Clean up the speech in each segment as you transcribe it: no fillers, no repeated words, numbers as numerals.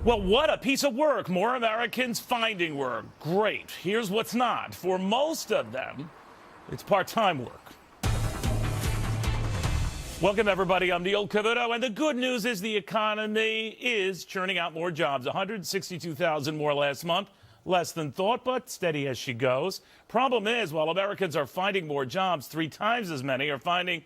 Well, what a piece of work. More Americans finding work. Great. Here's what's not. For most of them, it's part-time work. Welcome, everybody. I'm Neil Cavuto, and the good news is the economy is churning out more jobs. 162,000 more last month. Less than thought, but steady as she goes. Problem is, while Americans are finding more jobs, 3 times as many are finding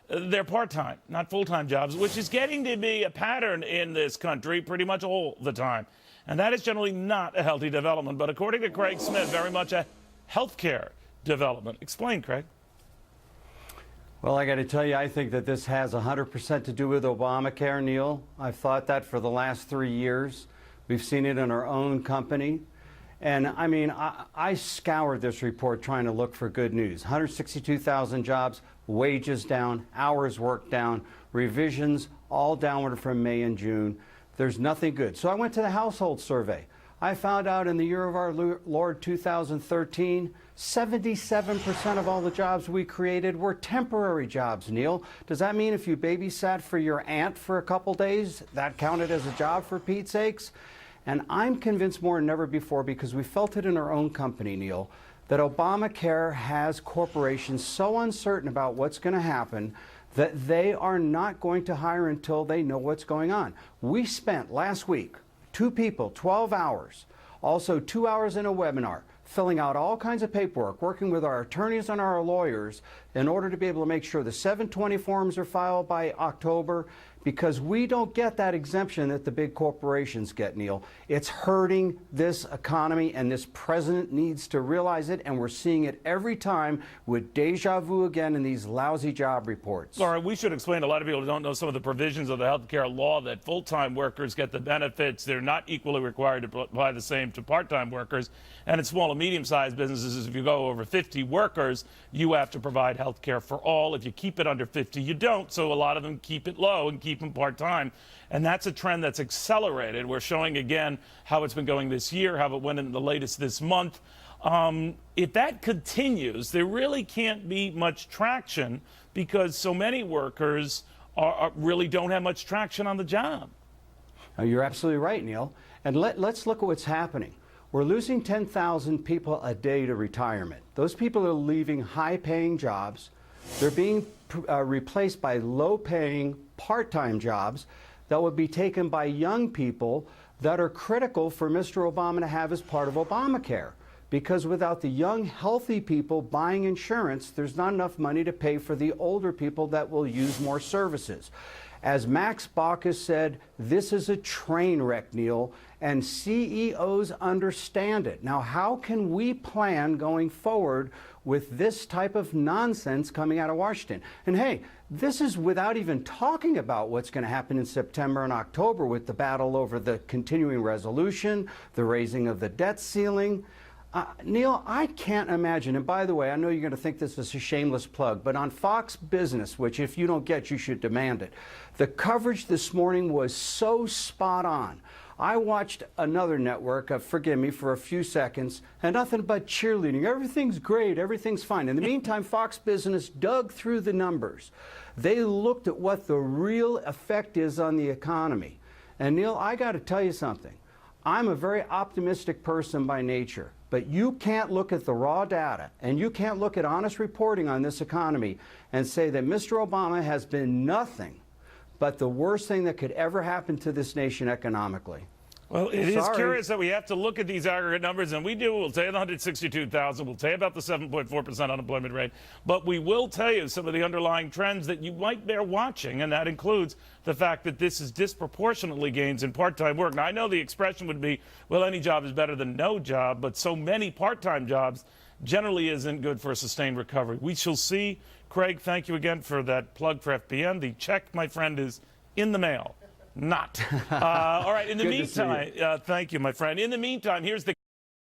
they're part-time, not full-time jobs, which is getting to be a pattern in this country pretty much all the time. And that is generally not a healthy development, but according to Craig Smith, very much a healthcare development. Explain, Craig. Well, I got to tell you, I think that this has 100% to do with Obamacare, Neil. I've thought that for the last 3 years. We've seen it in our own company. And I mean, I scoured this report trying to look for good news. 162,000 jobs, wages down, hours worked down, revisions all downward from May and June. There's nothing good. So I went to the household survey. I found out in the year of our Lord 2013, 77% of all the jobs we created were temporary jobs, Neil. Does that mean if you babysat for your aunt for a couple days, that counted as a job, for Pete's sakes? And I'm convinced more than ever before, because we felt it in our own company, Neil, that Obamacare has corporations so uncertain about what's going to happen that they are not going to hire until they know what's going on. We spent last week, 2 people, 12 hours, also 2 hours in a webinar, filling out all kinds of paperwork, working with our attorneys and our lawyers in order to be able to make sure the 720 forms are filed by October, because we don't get that exemption that the big corporations get, Neil. It's hurting this economy, and this president needs to realize it, and we're seeing it every time with deja vu again in these lousy job reports. All right, we should explain to a lot of people who don't know some of the provisions of the health care law that full-time workers get the benefits. They're not equally required to apply the same to part-time workers. And in small and medium-sized businesses, if you go over 50 workers, you have to provide health care for all. If you keep it under 50, you don't. So a lot of them keep it low and keep them part-time. And that's a trend that's accelerated. We're showing again how it's been going this year, how it went in the latest this month. If that continues, there really can't be much traction, because so many workers really don't have much traction on the job. Oh, you're absolutely right, Neil. And let's look at what's happening. We're losing 10,000 people a day to retirement. Those people are leaving high-paying jobs. They're being replaced by low-paying part-time jobs that would be taken by young people that are critical for Mr. Obama to have as part of Obamacare. Because without the young, healthy people buying insurance, there's not enough money to pay for the older people that will use more services. As Max Baucus said, this is a train wreck, Neil, and CEOs understand it. Now, how can we plan going forward with this type of nonsense coming out of Washington? And hey, this is without even talking about what's going to happen in September and October with the battle over the continuing resolution, the raising of the debt ceiling. Neil, I can't imagine, and by the way, I know you're going to think this is a shameless plug, but on Fox Business, which if you don't get, you should demand it, the coverage this morning was so spot on. I watched another network, forgive me, for a few seconds, and nothing but cheerleading. Everything's great, everything's fine. In the meantime, Fox Business dug through the numbers. They looked at what the real effect is on the economy. And Neil, I got to tell you something. I'm a very optimistic person by nature, but you can't look at the raw data and you can't look at honest reporting on this economy and say that Mr. Obama has been nothing but the worst thing that could ever happen to this nation economically. Well, it is curious that we have to look at these aggregate numbers, and we do. We'll tell you the 162,000. We'll tell you about the 7.4% unemployment rate. But we will tell you some of the underlying trends that you might bear watching, and that includes the fact that this is disproportionately gains in part-time work. Now, I know the expression would be, well, any job is better than no job, but so many part-time jobs generally isn't good for a sustained recovery. We shall see. Craig, thank you again for that plug for FBN. The check, my friend, is in the mail. Not. All right, in the meantime, thank you, my friend. In the meantime, here's the